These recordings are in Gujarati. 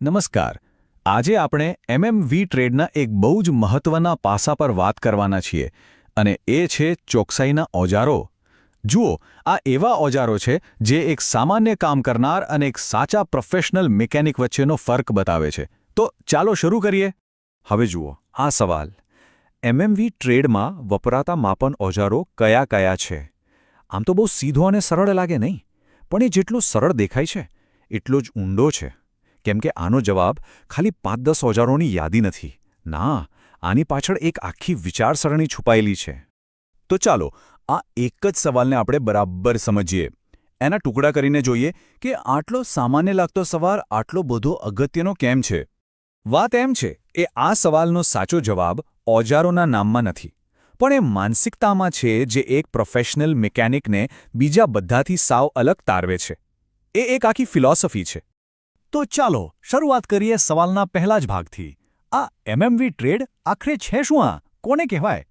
નમસ્કાર. આજે આપણે એમએમવી ટ્રેડના એક બહુ જ મહત્વના પાસા પર વાત કરવાના છીએ અને એ છે ચોકસાઈના ઓજારો. જુઓ, આ એવા ઓજારો છે જે એક સામાન્ય કામ કરનાર અને એક સાચા પ્રોફેશનલ મિકેનિક વચ્ચેનો ફર્ક બતાવે છે. તો ચાલો શરૂ કરીએ. હવે જુઓ આ સવાલ. એમએમવી ટ્રેડમાં વપરાતા માપન ઓજારો કયા કયા છે? આમ તો બહુ સીધો અને સરળ લાગે નહીં, પણ એ જેટલો સરળ દેખાય છે એટલો જ ઊંડો છે. કેમ કે આનો જવાબ ખાલી 5-10 ઓજારોની યાદી નથી. ના, આની પાછળ એક આખી વિચારસરણી છુપાયેલી છે. તો ચાલો આ એક જ સવાલને આપણે બરાબર સમજીએ. એના ટુકડા કરીને જોઈએ કે આટલો સામાન્ય લાગતો સવાલ આટલો બધો અગત્યનો કેમ છે. વાત એમ છે એ આ સવાલનો સાચો જવાબ ઓજારોના નામમાં નથી, પણ એ માનસિકતામાં છે જે એક પ્રોફેશનલ મિકેનિકને બીજા બધાથી સાવ અલગ તારવે છે. એ એક આખી ફિલોસોફી છે. તો ચાલો શરૂઆત કરીએ સવાલના પહેલા જ ભાગથી. આ એમએમવી ટ્રેડ આખરે છે શું? આ કોને કહેવાય?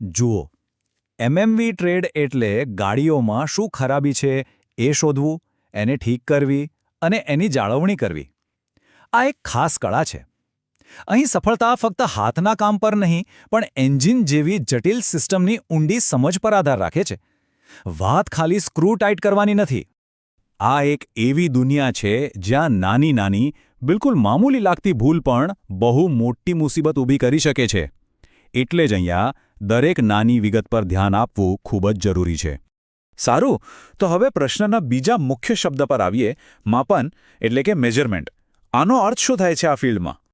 જુઓ, એમએમવી ટ્રેડ એટલે ગાડીઓમાં શું ખરાબી છે એ શોધવું, એને ઠીક કરવી અને એની જાળવણી કરવી. આ એક ખાસ કળા છે. અહીં સફળતા ફક્ત હાથના કામ પર નહીં, પણ એન્જિન જેવી જટિલ સિસ્ટમની ઊંડી સમજ પર આધાર રાખે છે. વાત ખાલી સ્ક્રૂ ટાઈટ કરવાની નથી. આ એક એવી દુનિયા છે જ્યાં નાની નાની, બિલકુલ મામૂલી લાગતી ભૂલ પણ બહુ મોટી મુસીબત ઊભી કરી શકે છે. એટલે જ અહીંયા દરેક નાની વિગત પર ધ્યાન આપવું ખૂબ જ જરૂરી છે. સારું, તો હવે પ્રશ્નના બીજા મુખ્ય શબ્દ પર આવીએ. માપન એટલે કે મેજરમેન્ટ. આનો અર્થ શું થાય છે આ ફિલ્ડમાં?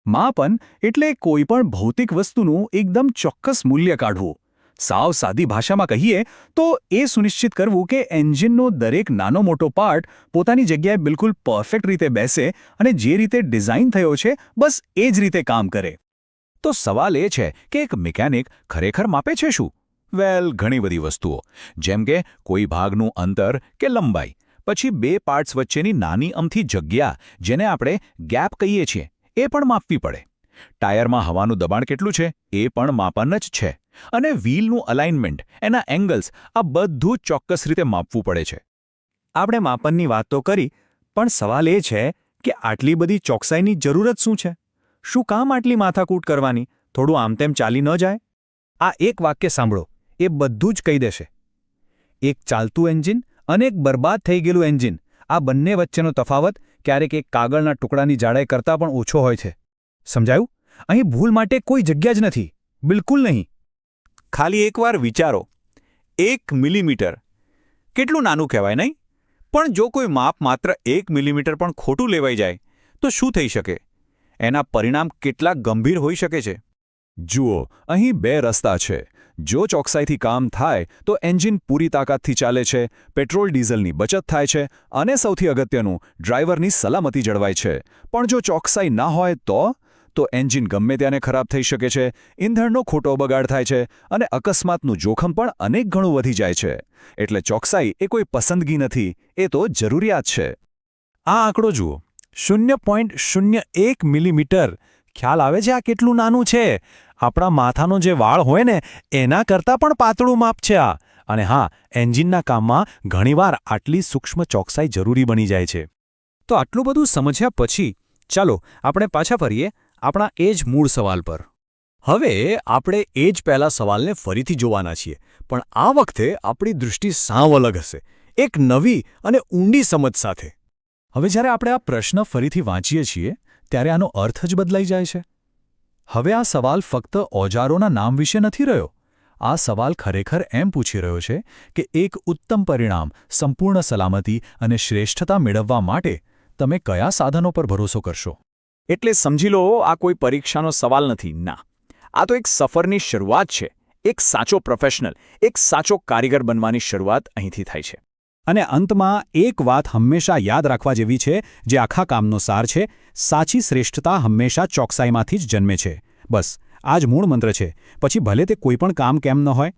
માપન એટલે કોઈપણ ભૌતિક વસ્તુનું એકદમ ચોક્કસ મૂલ્ય કાઢવું. સાવ સાદી ભાષામાં કહીએ તો એ સુનિશ્ચિત કરવું કે એન્જિનનો દરેક નાનો મોટો પાર્ટ પોતાની જગ્યાએ બિલકુલ પરફેક્ટ રીતે બેસે અને જે રીતે ડિઝાઇન થયો છે બસ એ જ રીતે કામ કરે. તો સવાલ એ છે કે એક મિકેનિક ખરેખર માપે છે શું? વેલ, ઘણી બધી વસ્તુઓ, જેમ કે કોઈ ભાગનું અંતર કે લંબાઈ, પછી બે પાર્ટ્સ વચ્ચેની નાની અમથી જગ્યા જેને આપણે ગેપ કહીએ છીએ એ પણ માપવી પડે. ટાયરમાં હવાનું દબાણ કેટલું છે એ પણ માપન જ છે. અને વ્હીલનું અલાઇનમેન્ટ, એના એંગલ્સ, આ બધું ચોક્કસ રીતે માપવું પડે છે. આપણે માપનની વાત તો કરી, પણ સવાલ એ છે કે આટલી બધી ચોકસાઈની જરૂરત શું છે? શું કામ આટલી માથાકૂટ કરવાની? થોડું આમ તેમ ચાલી ન જાય? આ એક વાક્ય સાંભળો, એ બધું જ કહી દેશે. એક ચાલતું એન્જિન અને એક બરબાદ થઈ ગયેલું એન્જિન, આ બંને વચ્ચેનો તફાવત ક્યારેક એક કાગળના ટુકડાની જાડાઈ કરતાં પણ ઓછો હોય છે. સમજાયું? અહીં ભૂલ માટે કોઈ જગ્યા જ નથી, બિલકુલ નહીં. ખાલી એકવાર વિચારો, 1 મિલીમીટર કેટલું નાનું કહેવાય નહીં? પણ જો કોઈ માપ માત્ર 1 મિલીમીટર પણ ખોટું લેવાઈ જાય તો શું થઈ શકે? એના પરિણામ કેટલા ગંભીર હોઈ શકે છે? જુઓ, અહીં બે રસ્તા છે. જો ચોકસાઈથી કામ થાય તો એન્જિન પૂરી તાકાતથી ચાલે છે, પેટ્રોલ ડીઝલની બચત થાય છે અને સૌથી અગત્યનું, ડ્રાઈવરની સલામતી જળવાય છે. પણ જો ચોકસાઈ ના હોય તો એન્જિન ગમે ત્યારે ખરાબ થઈ શકે છે, ઈંધણનો ખોટો બગાડ થાય છે અને અકસ્માતનું જોખમ પણ અનેક ગણું વધી જાય છે. એટલે ચોકસાઈ એ કોઈ પસંદગી નથી, એ તો જરૂરિયાત છે. આ આંકડો જુઓ, 0.01 મિલીમીટર. ખ્યાલ આવે છે આ કેટલું નાનું છે? આપણા માથાનો જે વાળ હોય ને એના કરતાં પણ પાતળું માપ છે આ. અને હા, એન્જિનના કામમાં ઘણીવાર આટલી સૂક્ષ્મ ચોકસાઈ જરૂરી બની જાય છે. તો આટલું બધું સમજ્યા પછી ચાલો આપણે પાછા ફરીએ આપણા એ જ મૂળ સવાલ પર. હવે આપણે એ જ પહેલા સવાલને ફરીથી જોવાના છીએ, પણ આ વખતે આપણી દૃષ્ટિ સાવ અલગ હશે, એક નવી અને ઊંડી સમજ સાથે. હવે જ્યારે આપણે આ પ્રશ્ન ફરીથી વાંચીએ છીએ ત્યારે આનો અર્થ જ બદલાઈ જાય છે. હવે આ સવાલ ફક્ત ઓજારોના નામ વિશે નથી રહ્યો. આ સવાલ ખરેખર એમ પૂછી રહ્યો છે કે એક ઉત્તમ પરિણામ, સંપૂર્ણ સલામતી અને શ્રેષ્ઠતા મેળવવા માટે તમે કયા સાધનો પર ભરોસો કરશો? એટલે સમજી લો, આ કોઈ પરીક્ષાનો સવાલ નથી. ના, આ તો એક સફરની શરૂઆત છે. એક સાચો પ્રોફેશનલ, એક સાચો કારીગર બનવાની શરૂઆત અહીંથી થાય છે. અને અંતમાં એક વાત હંમેશા યાદ રાખવા જેવી છે, જે આખા કામનો સાર છે: સાચી શ્રેષ્ઠતા હંમેશા ચોકસાઈમાંથી જ જન્મે છે. બસ આ જ મૂળ મંત્ર છે, પછી ભલે તે કોઈ પણ કામ કેમ ન હોય.